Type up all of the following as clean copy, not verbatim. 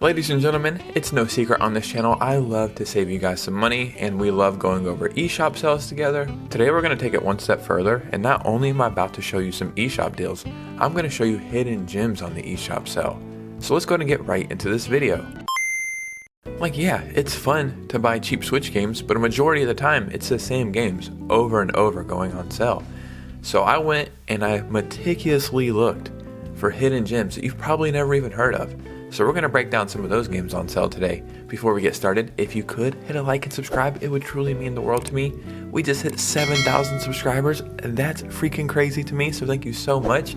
Ladies and gentlemen, it's no secret on this channel, I love to save you guys some money, and we love going over eShop sales together. Today we're going to take it one step further, and not only am I about to show you some eShop deals, I'm going to show you hidden gems on the eShop sale. So let's go and get right into this video. Like, yeah, it's fun to buy cheap Switch games, but a majority of the time it's the same games over and over going on sale. So I went and I meticulously looked for hidden gems that you've probably never even heard of. So we're going to break down some of those games on sale today. Before we get started, if you could hit a like and subscribe, it would truly mean the world to me. We just hit 7,000 subscribers, and that's freaking crazy to me, so thank you so much.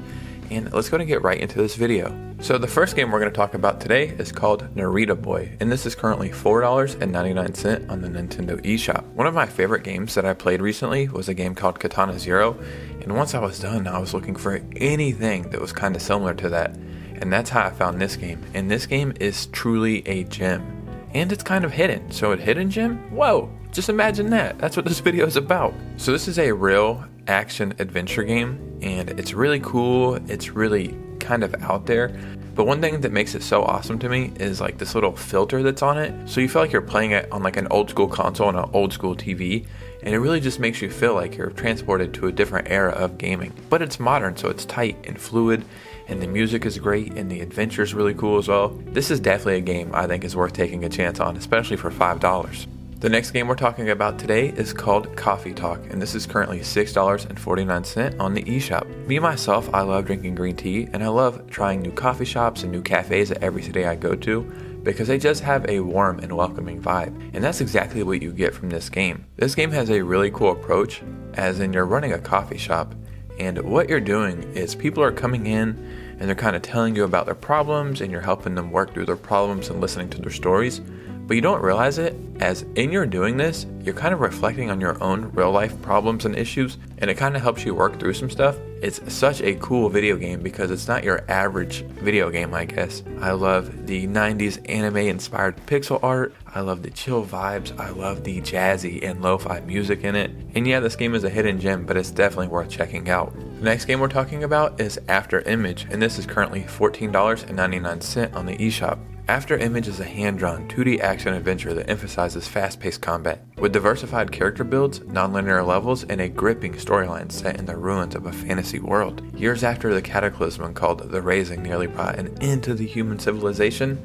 And let's go and get right into this video. So the first game we're going to talk about today is called Narita Boy, and this is currently $4.99 on the Nintendo Eshop. One of my favorite games that I played recently was a game called Katana Zero, and once I was done, I was looking for anything that was kind of similar to that. And that's how I found this game. And this game is truly a gem. And it's kind of hidden. So a hidden gem? Whoa, just imagine that. That's what this video is about. So this is a real action adventure game. And it's really cool. It's really kind of out there. But one thing that makes it so awesome to me is like this little filter that's on it. So you feel like you're playing it on like an old school console on an old school TV. And it really just makes you feel like you're transported to a different era of gaming. But it's modern, so it's tight and fluid. And the music is great, and the adventure is really cool as well. This is definitely a game I think is worth taking a chance on, especially for $5. The next game we're talking about today is called Coffee Talk, and this is currently $6.49 on the eShop. Me myself, I love drinking green tea, and I love trying new coffee shops and new cafes at every city I go to, because they just have a warm and welcoming vibe. And that's exactly what you get from this game. This game has a really cool approach, as in you're running a coffee shop, and what you're doing is people are coming in and they're kind of telling you about their problems, and you're helping them work through their problems and listening to their stories. But you don't realize it, as in you're doing this, you're kind of reflecting on your own real life problems and issues, and it kind of helps you work through some stuff. It's such a cool video game because it's not your average video game, I guess. I love the 90s anime inspired pixel art. I love the chill vibes. I love the jazzy and lo-fi music in it. And yeah, this game is a hidden gem, but it's definitely worth checking out. The next game we're talking about is Afterimage, and this is currently $14.99 on the eShop. Afterimage is a hand-drawn 2D action adventure that emphasizes fast-paced combat, with diversified character builds, non-linear levels, and a gripping storyline set in the ruins of a fantasy world. Years after the cataclysm called The Raising nearly brought an end to the human civilization,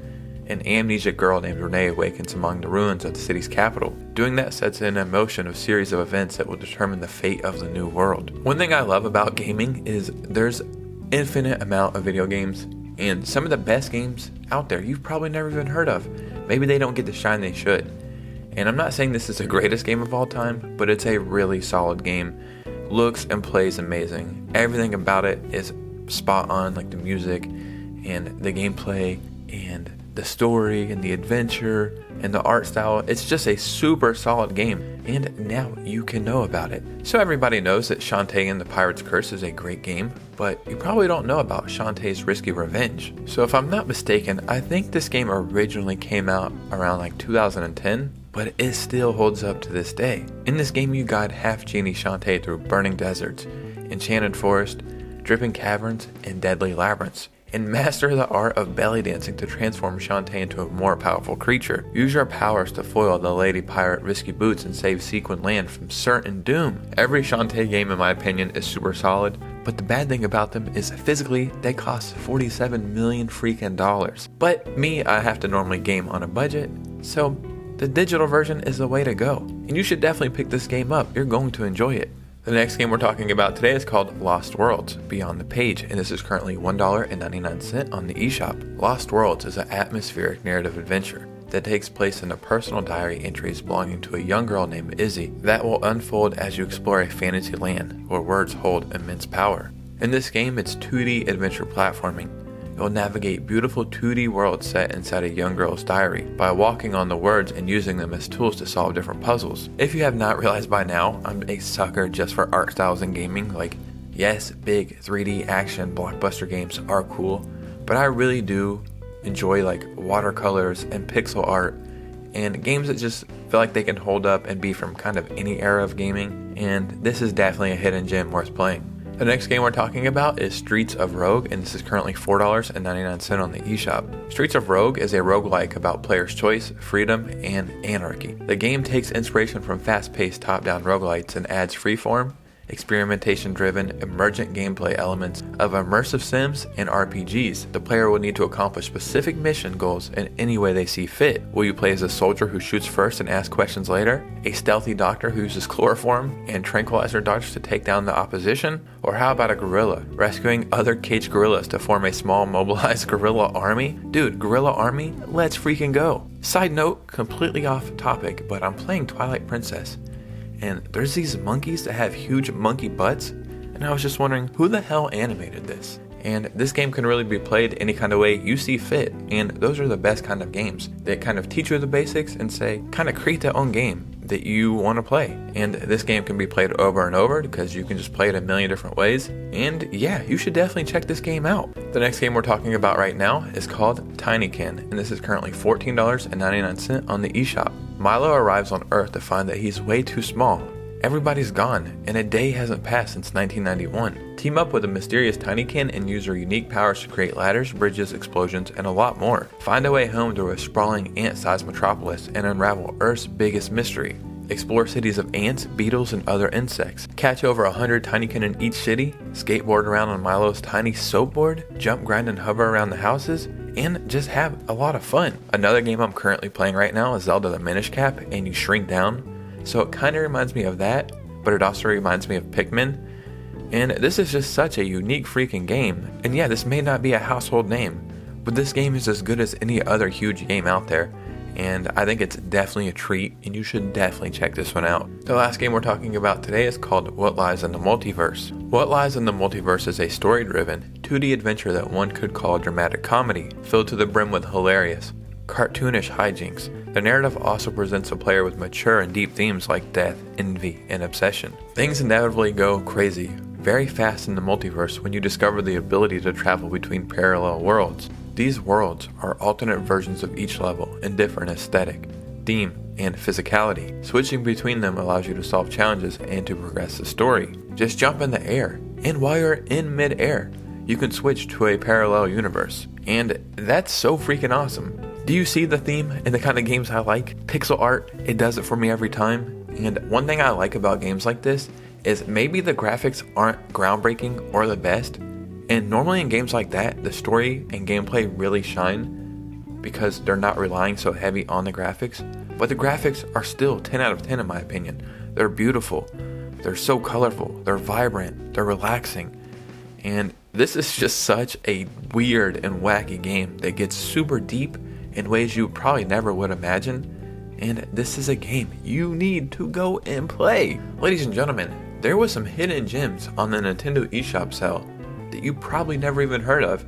an amnesiac girl named Renee awakens among the ruins of the city's capital. Doing that sets in motion a series of events that will determine the fate of the new world. One thing I love about gaming is there's infinite amount of video games, and some of the best games out there you've probably never even heard of. Maybe they don't get the shine they should. And I'm not saying this is the greatest game of all time, but it's a really solid game. Looks and plays amazing. Everything about it is spot on, like the music and the gameplay and the story and the adventure and the art style. It's just a super solid game, and now you can know about it. So everybody knows that Shantae and the Pirate's Curse is a great game, but you probably don't know about Shantae's Risky Revenge. So if I'm not mistaken, I think this game originally came out around like 2010, but it still holds up to this day. In this game you guide half-genie Shantae through burning deserts, enchanted forest, dripping caverns, and deadly labyrinths, and master the art of belly dancing to transform Shantae into a more powerful creature. Use your powers to foil the Lady Pirate Risky Boots and save Sequin Land from certain doom. Every Shantae game, in my opinion, is super solid, but the bad thing about them is physically they cost $47 million freaking dollars. But me, I have to normally game on a budget, so the digital version is the way to go. And you should definitely pick this game up. You're going to enjoy it. The next game we're talking about today is called Lost Worlds Beyond the Page, and this is currently $1.99 on the eShop. Lost Worlds is an atmospheric narrative adventure that takes place in the personal diary entries belonging to a young girl named Izzy that will unfold as you explore a fantasy land where words hold immense power. In this game, it's 2D adventure platforming. You'll navigate beautiful 2D worlds set inside a young girl's diary by walking on the words and using them as tools to solve different puzzles. If you have not realized by now, I'm a sucker just for art styles in gaming. Like, yes, big 3D action blockbuster games are cool, but I really do enjoy like watercolors and pixel art and games that just feel like they can hold up and be from kind of any era of gaming, and this is definitely a hidden gem worth playing. The next game we're talking about is Streets of Rogue, and this is currently $4.99 on the eShop. Streets of Rogue is a roguelike about player's choice, freedom, and anarchy. The game takes inspiration from fast-paced top-down roguelites and adds freeform, experimentation-driven, emergent gameplay elements of immersive sims and RPGs. The player will need to accomplish specific mission goals in any way they see fit. Will you play as a soldier who shoots first and asks questions later? A stealthy doctor who uses chloroform and tranquilizer darts to take down the opposition? Or how about a gorilla, rescuing other caged gorillas to form a small mobilized gorilla army? Dude, gorilla army? Let's freaking go! Side note, completely off topic, but I'm playing Twilight Princess, and there's these monkeys that have huge monkey butts, and I was just wondering who the hell animated this? And this game can really be played any kind of way you see fit, and those are the best kind of games that kind of teach you the basics and say, kind of create their own game that you want to play. And this game can be played over and over because you can just play it a million different ways. And yeah, you should definitely check this game out. The next game we're talking about right now is called Tinykin, and this is currently $14.99 on the eShop. Milo arrives on Earth to find that he's way too small. Everybody's gone, and a day hasn't passed since 1991. Team up with a mysterious Tinykin and use your unique powers to create ladders, bridges, explosions, and a lot more. Find a way home through a sprawling ant-sized metropolis and unravel Earth's biggest mystery. Explore cities of ants, beetles, and other insects. Catch over 100 Tinykin in each city, skateboard around on Milo's tiny soapboard, jump, grind, and hover around the houses, and just have a lot of fun. Another game I'm currently playing right now is Zelda the Minish Cap, and you shrink down. So it kind of reminds me of that, but it also reminds me of Pikmin. And this is just such a unique freaking game. And yeah, this may not be a household name, but this game is as good as any other huge game out there. And I think it's definitely a treat, and you should definitely check this one out. The last game we're talking about today is called What Lies in the Multiverse. What Lies in the Multiverse is a story-driven, 2D adventure that one could call dramatic comedy, filled to the brim with hilarious, cartoonish hijinks. The narrative also presents a player with mature and deep themes like death, envy, and obsession. Things inevitably go crazy very fast in the multiverse when you discover the ability to travel between parallel worlds. These worlds are alternate versions of each level in different aesthetic, theme, and physicality. Switching between them allows you to solve challenges and to progress the story. Just jump in the air, and while you're in mid-air, you can switch to a parallel universe. And that's so freaking awesome. Do you see the theme and the kind of games I like? Pixel art, it does it for me every time. And one thing I like about games like this is maybe the graphics aren't groundbreaking or the best. And normally in games like that, the story and gameplay really shine because they're not relying so heavy on the graphics. But the graphics are still 10 out of 10 in my opinion. They're beautiful, they're so colorful, they're vibrant, they're relaxing. And this is just such a weird and wacky game that gets super deep in ways you probably never would imagine, and this is a game you need to go and play. Ladies and gentlemen, there was some hidden gems on the Nintendo Eshop sale that you probably never even heard of,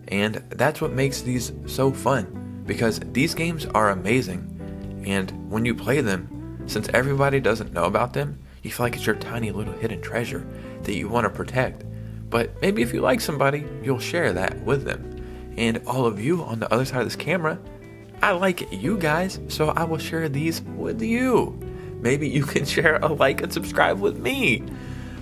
and that's what makes these so fun, because these games are amazing, and when you play them, since everybody doesn't know about them, you feel like it's your tiny little hidden treasure that you want to protect. But maybe if you like somebody, you'll share that with them. And all of you on the other side of this camera, I like you guys, so I will share these with you. Maybe you can share a like and subscribe with me.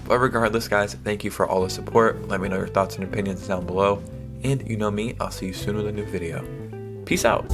But regardless, guys, thank you for all the support. Let me know your thoughts and opinions down below. And you know me, I'll see you soon with a new video. Peace out.